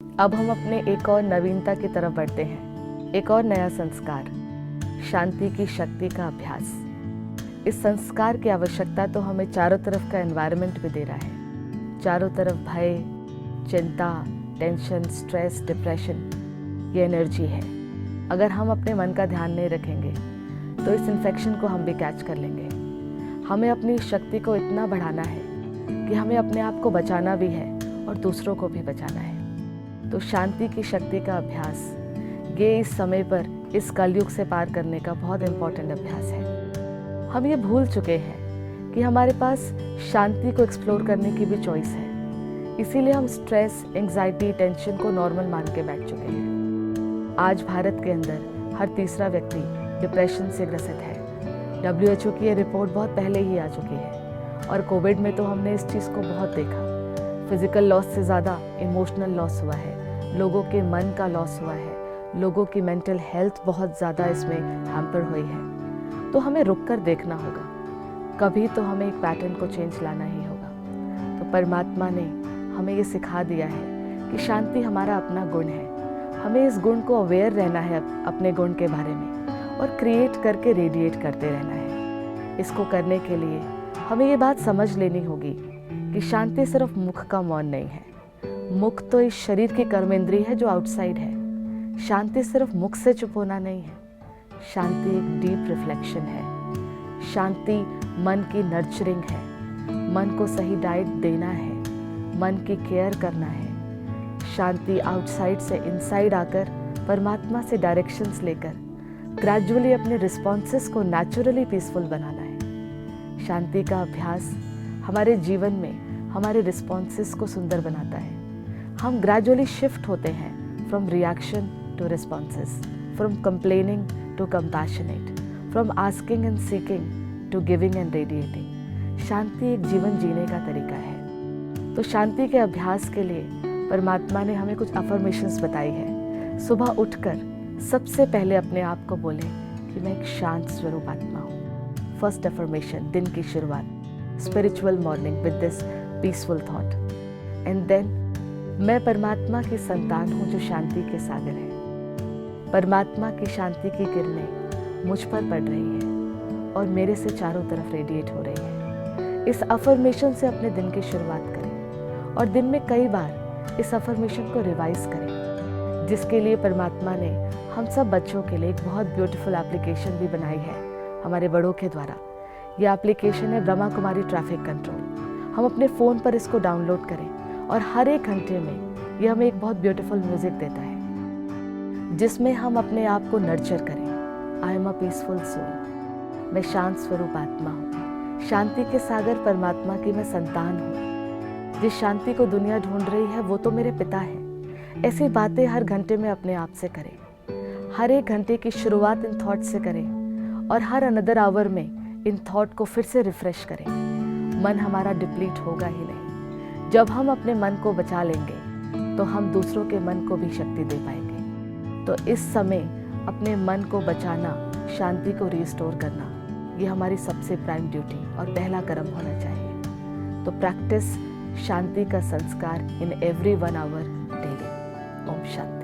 अब हम अपने एक और नवीनता की तरफ बढ़ते हैं। एक और नया संस्कार, शांति की शक्ति का अभ्यास। इस संस्कार की आवश्यकता तो हमें चारों तरफ का एनवायरनमेंट भी दे रहा है। चारों तरफ भय, चिंता, टेंशन, स्ट्रेस, डिप्रेशन, ये एनर्जी है। अगर हम अपने मन का ध्यान नहीं रखेंगे तो इस इन्फेक्शन को हम भी कैच कर लेंगे। हमें अपनी शक्ति को इतना बढ़ाना है कि हमें अपने आप को बचाना भी है और दूसरों को भी बचाना है। तो शांति की शक्ति का अभ्यास, ये इस समय पर इस कलयुग से पार करने का बहुत इम्पोर्टेंट अभ्यास है। हम ये भूल चुके हैं कि हमारे पास शांति को एक्सप्लोर करने की भी चॉइस है। इसीलिए हम स्ट्रेस, एंग्जाइटी, टेंशन को नॉर्मल मान के बैठ चुके हैं। आज भारत के अंदर हर तीसरा व्यक्ति डिप्रेशन से ग्रसित है। WHO की ये रिपोर्ट बहुत पहले ही आ चुकी है और कोविड में तो हमने इस चीज़ को बहुत देखा। फिजिकल लॉस से ज़्यादा इमोशनल लॉस हुआ है, लोगों के मन का लॉस हुआ है, लोगों की मेंटल हेल्थ बहुत ज़्यादा इसमें हैम्पर हुई है। तो हमें रुक कर देखना होगा, कभी तो हमें एक पैटर्न को चेंज लाना ही होगा। तो परमात्मा ने हमें ये सिखा दिया है कि शांति हमारा अपना गुण है। हमें इस गुण को अवेयर रहना है अपने गुण के बारे में और क्रिएट करके रेडिएट करते रहना है। इसको करने के लिए हमें ये बात समझ लेनी होगी कि शांति सिर्फ मुख का मौन नहीं है। मुख तो इस शरीर की कर्मेंद्रिय है जो आउटसाइड है। शांति सिर्फ मुख से चुप होना नहीं है। शांति एक डीप रिफ्लेक्शन है। शांति मन की नर्चरिंग है। मन को सही डाइट देना है, मन की केयर करना है। शांति आउटसाइड से इनसाइड आकर परमात्मा से डायरेक्शंस लेकर ग्रेजुअली अपने रिस्पॉन्सेस को नेचुरली पीसफुल बनाना है। शांति का अभ्यास हमारे जीवन में हमारे रिस्पॉन्सेस को सुंदर बनाता है। हम ग्रेजुअली शिफ्ट होते हैं from reaction to responses, from complaining to compassionate, from asking and seeking to giving and radiating. शांति एक जीवन जीने का तरीका है। तो शांति के अभ्यास के लिए परमात्मा ने हमें कुछ अफर्मेशंस बताई है। सुबह उठकर सबसे पहले अपने आप को बोले कि मैं एक शांत स्वरूप आत्मा हूँ। फर्स्ट अफर्मेशन, दिन की शुरुआत, spiritual morning with this peaceful thought. And then मैं परमात्मा की संतान हूँ जो शांति के सागर है। परमात्मा की शांति की किरणें मुझ पर पड़ रही है और मेरे से चारों तरफ रेडिएट हो रही है। इस अफर्मेशन से अपने दिन की शुरुआत करें और दिन में कई बार इस अफर्मेशन को रिवाइज करें, जिसके लिए परमात्मा ने हम सब बच्चों के लिए एक बहुत ब्यूटीफुल एप्लीकेशन भी बनाई है हमारे बड़ों के द्वारा। यह एप्लीकेशन है ब्रह्मा कुमारी ट्रैफिक कंट्रोल। हम अपने फ़ोन पर इसको डाउनलोड करें और हर एक घंटे में यह हमें एक बहुत ब्यूटीफुल म्यूज़िक देता है, जिसमें हम अपने आप को नर्चर करें। I am a peaceful soul. मैं शांत स्वरूप आत्मा हूँ। शांति के सागर परमात्मा की मैं संतान हूँ। जिस शांति को दुनिया ढूंढ रही है वो तो मेरे पिता है। ऐसी बातें हर घंटे में अपने आप से करें। हर एक घंटे की शुरुआत इन थॉट से करें और हर अनदर आवर में इन थॉट को फिर से रिफ्रेश करें। मन हमारा डिप्लीट होगा ही नहीं। जब हम अपने मन को बचा लेंगे तो हम दूसरों के मन को भी शक्ति दे पाएंगे। तो इस समय अपने मन को बचाना, शांति को रिस्टोर करना, ये हमारी सबसे प्राइम ड्यूटी और पहला कर्म होना चाहिए। तो प्रैक्टिस शांति का संस्कार इन एवरी 1 hour डेली। ओम शांति।